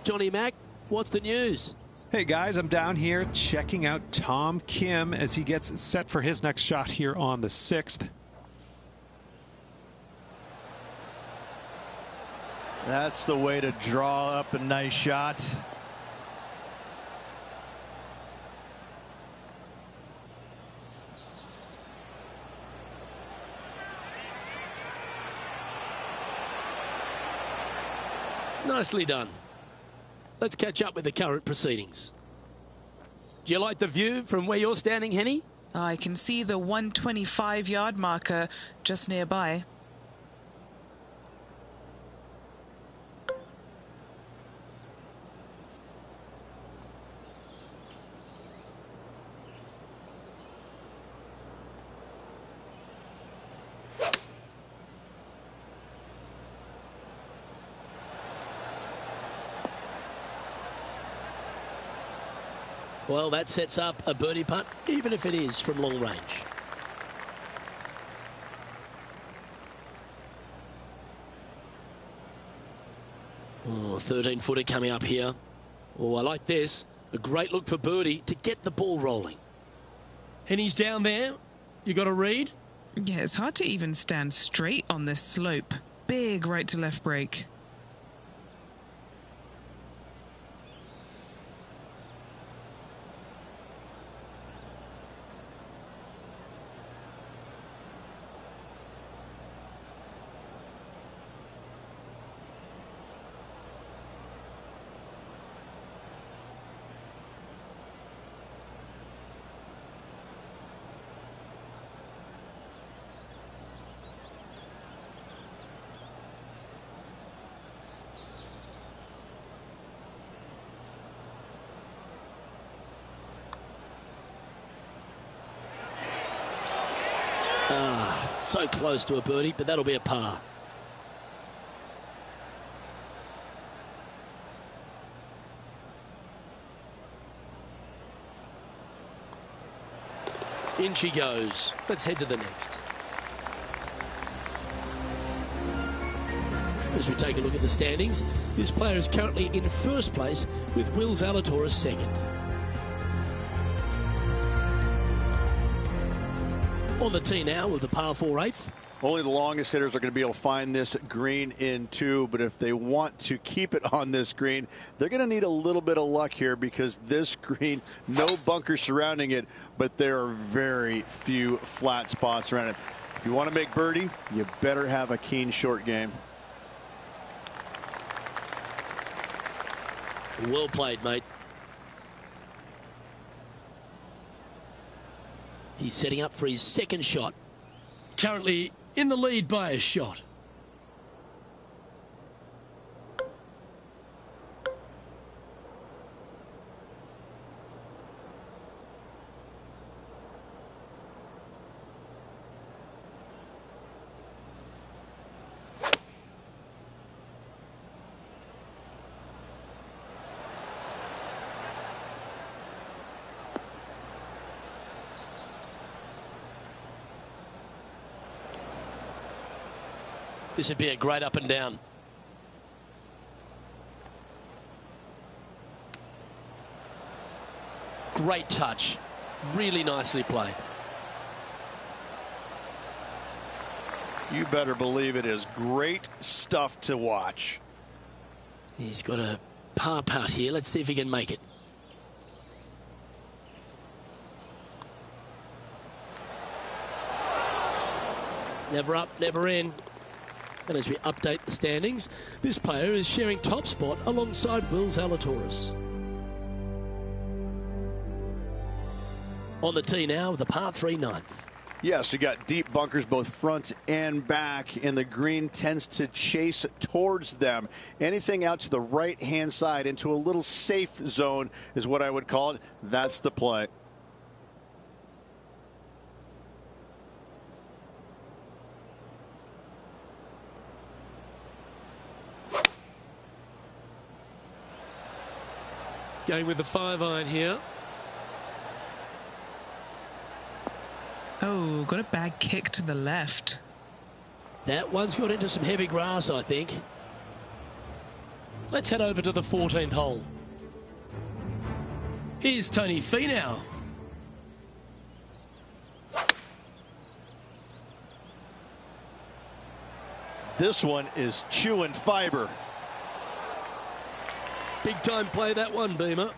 Johnny Mack, what's the news? Hey guys, I'm down here checking out Tom Kim as he gets set for his next shot here on the 6th. That's the way to draw up a nice shot. Nicely done. Let's catch up with the current proceedings. Do you like the view from where you're standing, Henny? I can see the 125-yard marker just nearby. Well, that sets up a birdie putt, even if it is from long range. Oh, 13-footer coming up here. Oh, I like this. A great look for birdie to get the ball rolling. And he's down there. You got a read? Yeah, it's hard to even stand straight on this slope. Big right to left break. So close to a birdie, but that'll be a par. In she goes. Let's head to the next. As we take a look at the standings, this player is currently in first place with Will Zalatoris second. On the tee now with the par 4 eighth. Only the longest hitters are going to be able to find this green in 2, but if they want to keep it on this green, they're going to need a little bit of luck here because this green, no bunkers surrounding it, but there are very few flat spots around it. If you want to make birdie, you better have a keen short game. Well played, mate. He's setting up for his second shot. Currently in the lead by a shot. This would be a great up and down. Great touch. Really nicely played. You better believe it is great stuff to watch. He's got a par putt here. Let's see if he can make it. Never up, never in. And as we update the standings, this player is sharing top spot alongside Will Zalatoris. On the tee now with the par 3 ninth. Yes, you got deep bunkers both front and back, and the green tends to chase towards them. Anything out to the right-hand side into a little safe zone is what I would call it. That's the play. Going with the 5-iron here. Oh, got a bad kick to the left. That one's got into some heavy grass, I think. Let's head over to the 14th hole. Here's Tony Finau. This one is chewing fiber. Big time play that one, Beamer.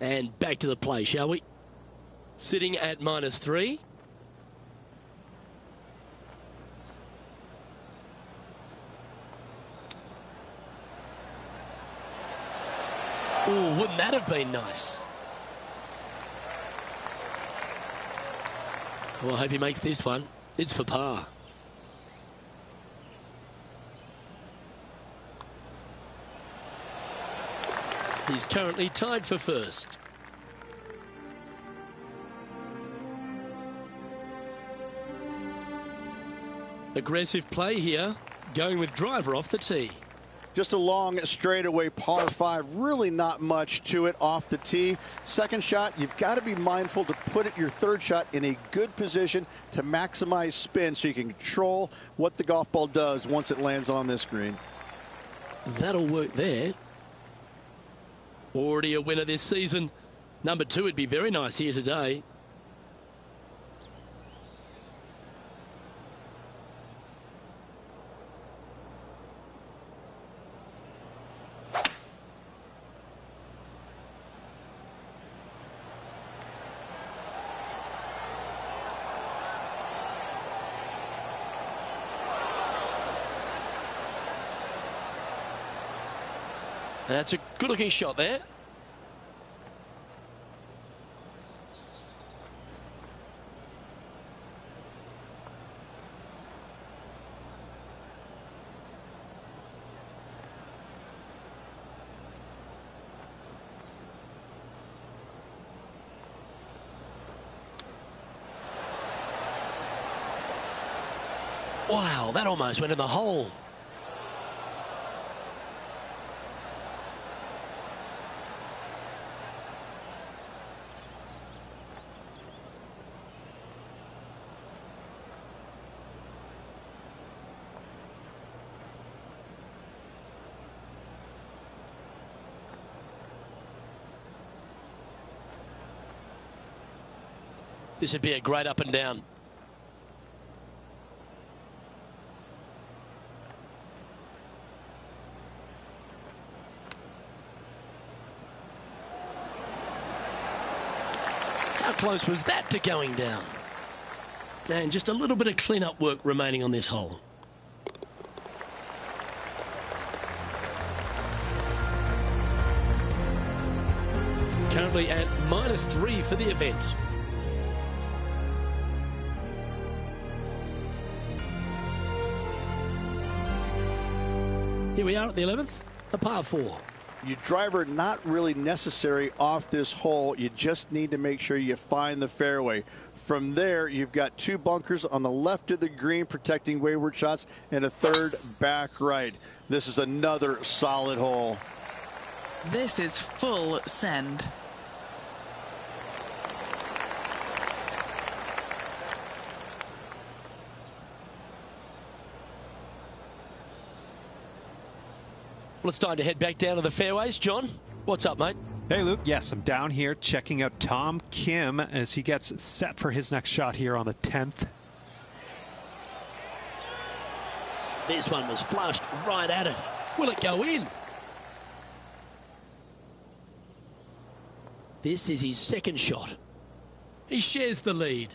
And back to the play, shall we? Sitting at -3. Oh, wouldn't that have been nice? Well, I hope he makes this one. It's for par. He's currently tied for first. Aggressive play here, going with driver off the tee. Just a long straightaway par 5. Really not much to it off the tee. Second shot, you've got to be mindful to put your third shot in a good position to maximize spin so you can control what the golf ball does once it lands on this green. That'll work there. Already a winner this season. Number 2 would be very nice here today. That's a good-looking shot there. Wow, that almost went in the hole. This would be a great up and down. How close was that to going down? And just a little bit of clean-up work remaining on this hole. Currently at -3 for the event. Here we are at the 11th, a par 4. Your driver not really necessary off this hole. You just need to make sure you find the fairway. From there, you've got 2 bunkers on the left of the green protecting wayward shots and a third back right. This is another solid hole. This is full send. Well, it's time to head back down to the fairways. John, what's up, mate? Hey, Luke. Yes, I'm down here checking out Tom Kim as he gets set for his next shot here on the 10th. This one was flushed right at it. Will it go in? This is his second shot. He shares the lead.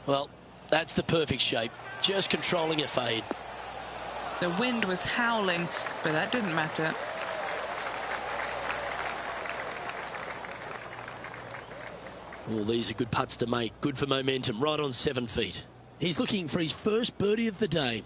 Well, that's the perfect shape. Just controlling a fade. The wind was howling, but that didn't matter. Well, these are good putts to make. Good for momentum. Right on 7 feet. He's looking for his first birdie of the day.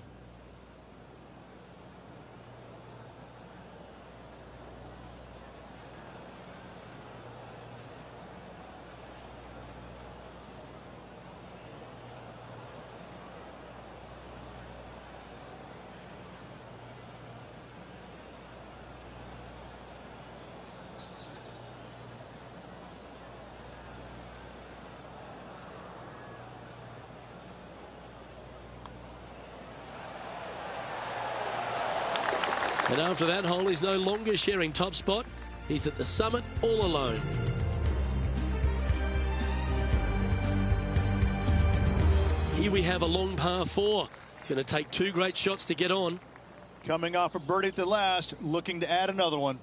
And after that hole, he's no longer sharing top spot. He's at the summit all alone. Here we have a long par 4. It's going to take 2 great shots to get on. Coming off a birdie at the last, looking to add another one.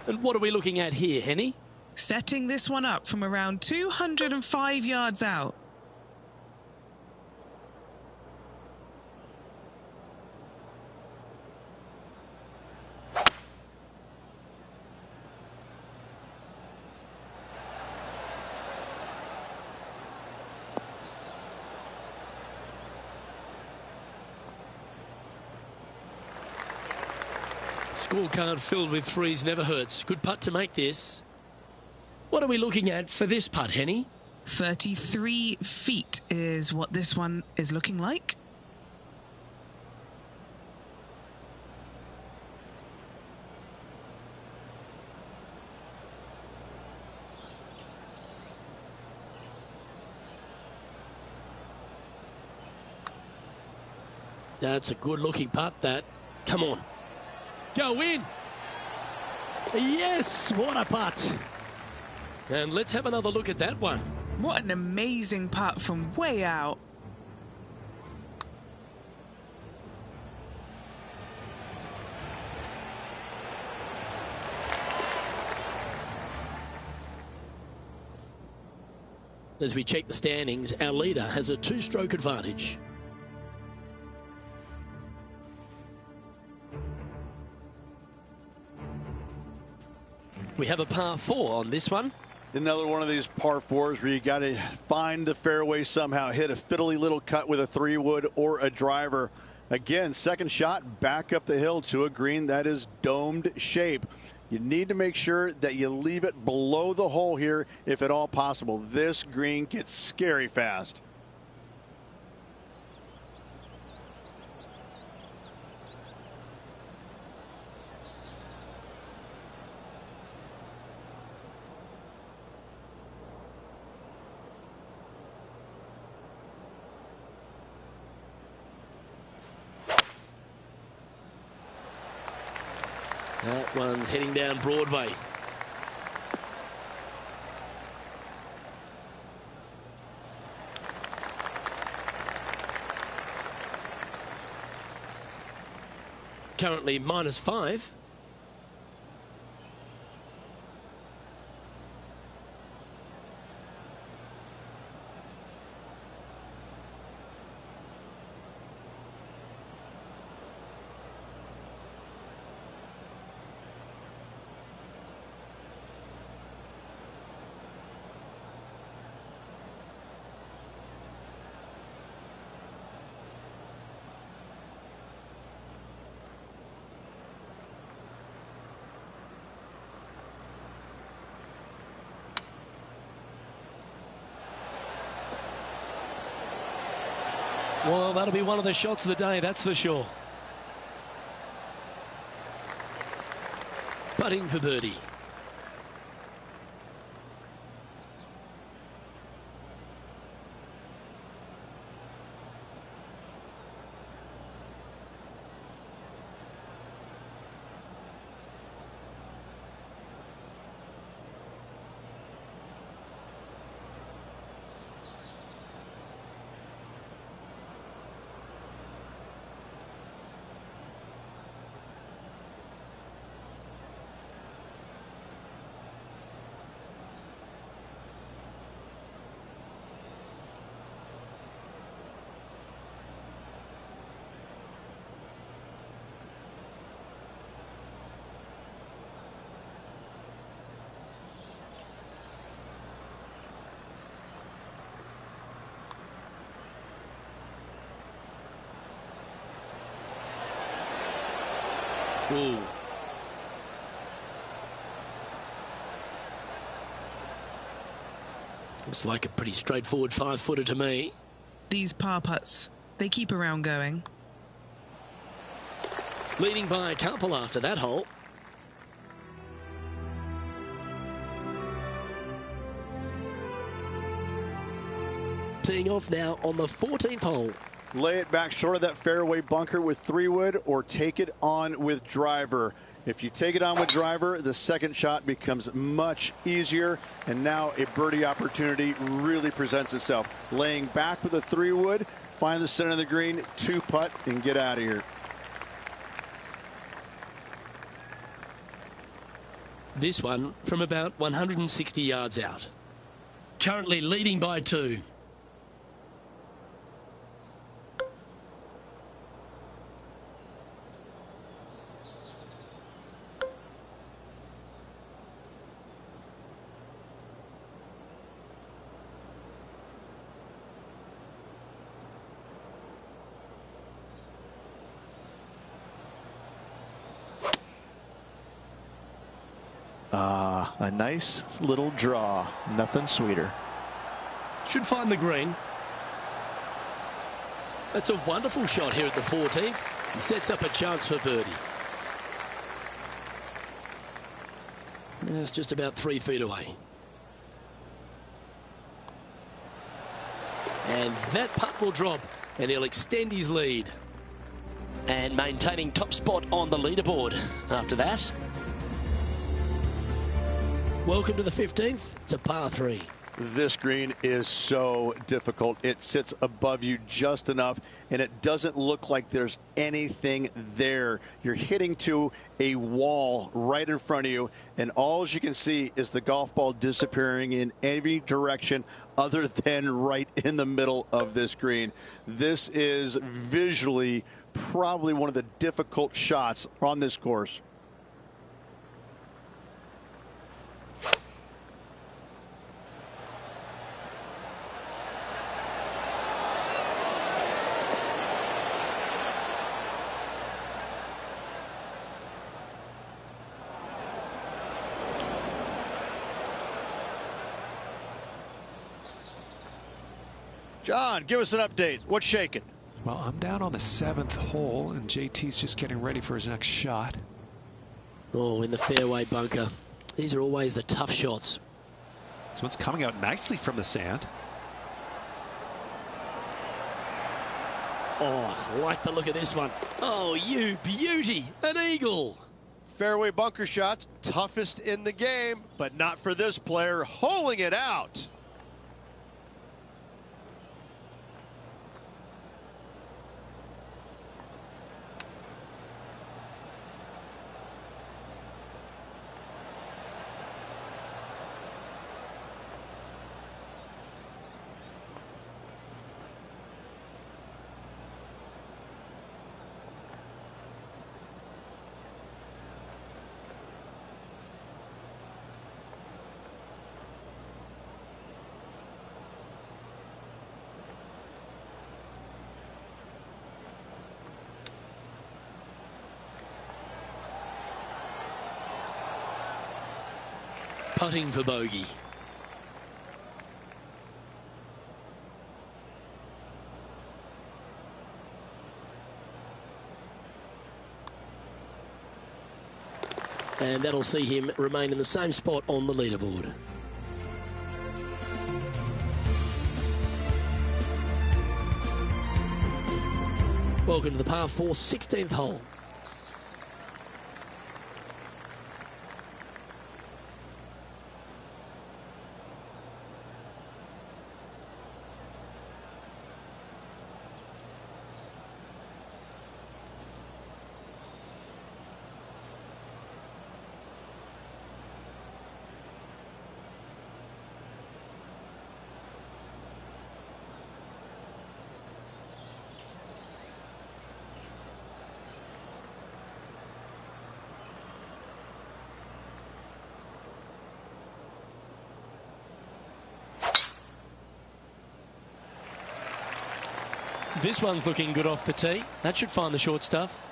And what are we looking at here, Henny? Setting this one up from around 205 yards out. Scorecard filled with threes never hurts. Good putt to make this. What are we looking at for this putt, Henny? 33 feet is what this one is looking like. That's a good looking putt, that. Come on. Go in. Yes, what a putt. And let's have another look at that one. What an amazing putt from way out. As we check the standings, our leader has a 2-stroke advantage. We have a par 4 on this one. Another one of these par 4s where you got to find the fairway somehow, hit a fiddly little cut with a 3-wood or a driver. Again, second shot back up the hill to a green that is domed shape. You need to make sure that you leave it below the hole here if at all possible. This green gets scary fast. That one's heading down Broadway. Currently -5. Well, that'll be one of the shots of the day, that's for sure. Putting for birdie. Ooh. Looks like a pretty straightforward 5-footer to me. These par putts, they keep a round going. Leading by a couple after that hole. Teeing off now on the 14th hole. Lay it back short of that fairway bunker with 3-wood or take it on with driver. If you take it on with driver, the second shot becomes much easier, and now a birdie opportunity really presents itself. Laying back with a 3-wood, find the center of the green, 2-putt, and get out of here. This one from about 160 yards out. Currently leading by 2. A nice little draw. Nothing sweeter. Should find the green. That's a wonderful shot here at the 14th. And sets up a chance for birdie. It's just about 3 feet away. And that putt will drop, and he'll extend his lead. And maintaining top spot on the leaderboard after that. Welcome to the 15th. It's a par 3. This green is so difficult. It sits above you just enough, and it doesn't look like there's anything there. You're hitting to a wall right in front of you, and all you can see is the golf ball disappearing in every direction other than right in the middle of this green. This is visually probably one of the difficult shots on this course. John, give us an update. What's shaking? Well, I'm down on the 7th hole, and JT's just getting ready for his next shot. Oh, in the fairway bunker. These are always the tough shots. This one's coming out nicely from the sand. Oh, I like the look of this one. Oh, you beauty. An eagle. Fairway bunker shots, toughest in the game, but not for this player, holing it out. Putting for bogey. And that'll see him remain in the same spot on the leaderboard. Welcome to the par 4 16th hole. This one's looking good off the tee. That should find the short stuff.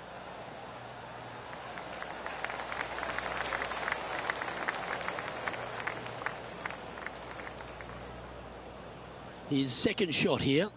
His second shot here.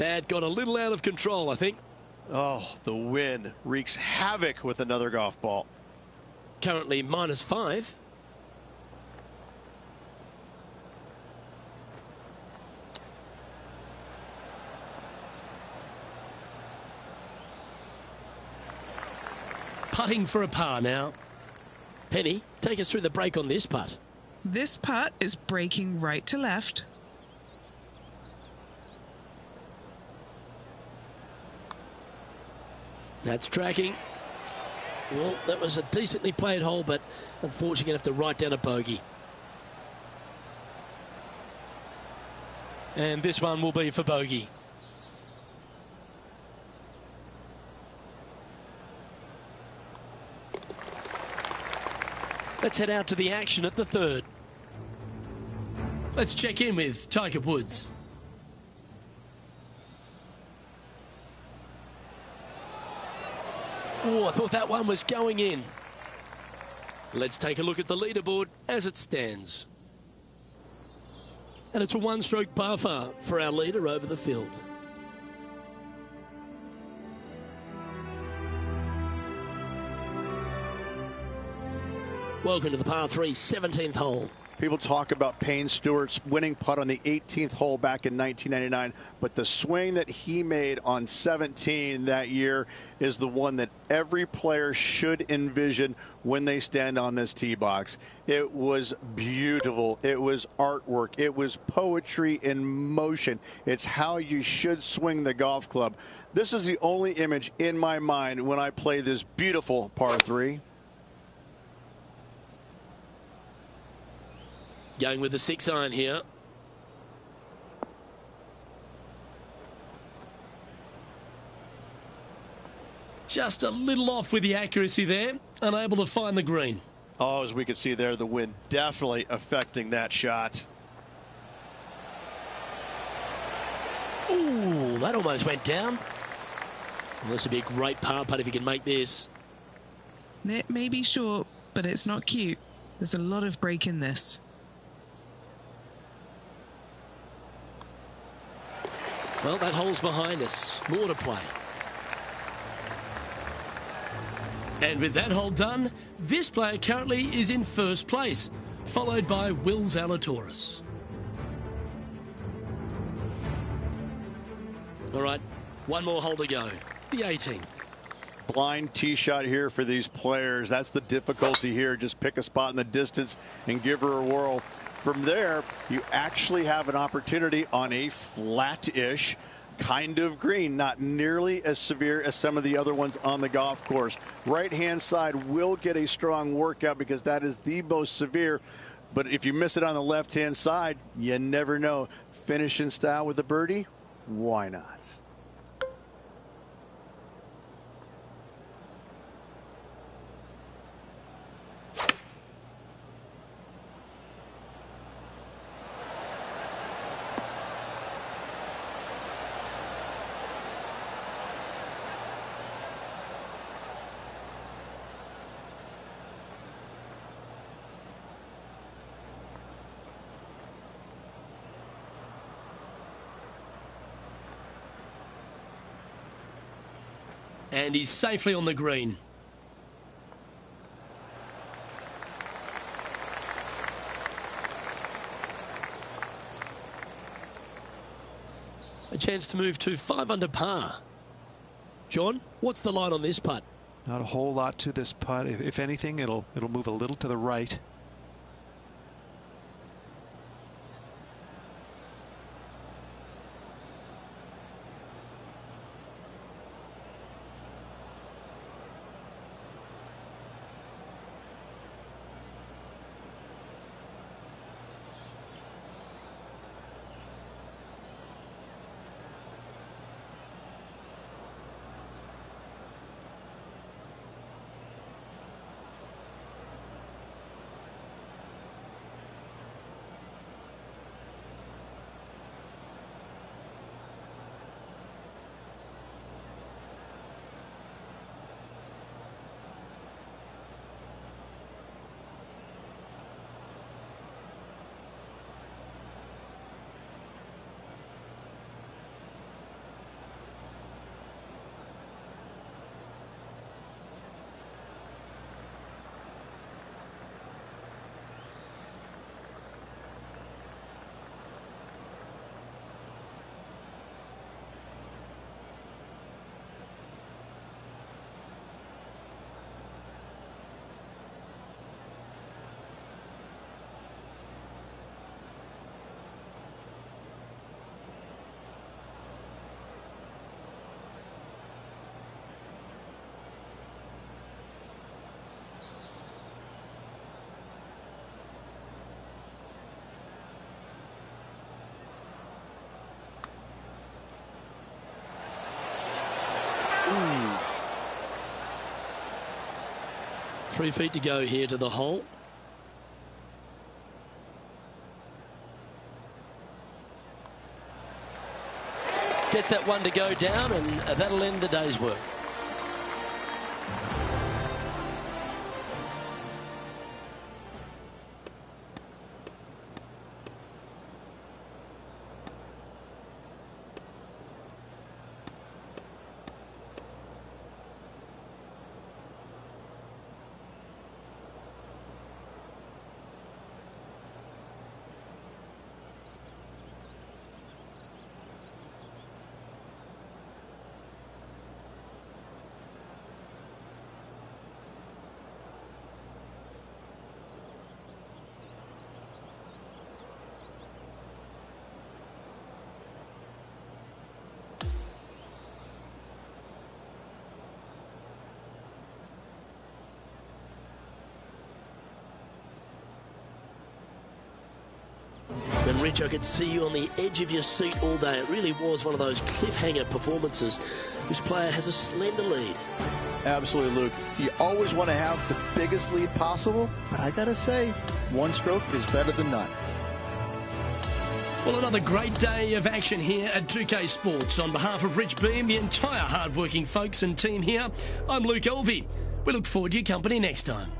That got a little out of control, I think. Oh, the wind wreaks havoc with another golf ball. Currently -5. Putting for a par now. Penny, take us through the break on this putt. This putt is breaking right to left. That's tracking. Well, that was a decently played hole, but unfortunately going to have to write down a bogey. And this one will be for bogey. Let's head out to the action at the third. Let's check in with Tiger Woods. Oh, I thought that one was going in. Let's take a look at the leaderboard as it stands. And it's a one-stroke buffer for our leader over the field. Welcome to the par 3 17th hole. People talk about Payne Stewart's winning putt on the 18th hole back in 1999, but the swing that he made on 17 that year is the one that every player should envision when they stand on this tee box. It was beautiful. It was artwork. It was poetry in motion. It's how you should swing the golf club. This is the only image in my mind when I play this beautiful par 3. Going with the 6-iron here. Just a little off with the accuracy there. Unable to find the green. Oh, as we can see there, the wind definitely affecting that shot. Ooh, that almost went down. Well, this would be a great par putt if he can make this. It may be short, but it's not cute. There's a lot of break in this. Well, that hole's behind us. More to play. And with that hole done, this player currently is in first place, followed by Will Zalatoris. All right, one more hole to go. The 18th. Blind tee shot here for these players. That's the difficulty here. Just pick a spot in the distance and give her a whirl. From there, you actually have an opportunity on a flat-ish kind of green, not nearly as severe as some of the other ones on the golf course. Right-hand side will get a strong workout because that is the most severe. But if you miss it on the left-hand side, you never know. Finish in style with a birdie? Why not? And he's safely on the green. A chance to move to 5 under par. John, what's the line on this putt? Not a whole lot to this putt. If anything, it'll move a little to the right. 3 feet to go here to the hole. Gets that one to go down, and that'll end the day's work. And Rich, I could see you on the edge of your seat all day. It really was one of those cliffhanger performances. This player has a slender lead. Absolutely, Luke. You always want to have the biggest lead possible, but I gotta say, one stroke is better than none. Well, another great day of action here at 2K Sports. On behalf of Rich Beam, the entire hard-working folks and team here, I'm Luke Elvey. We look forward to your company next time.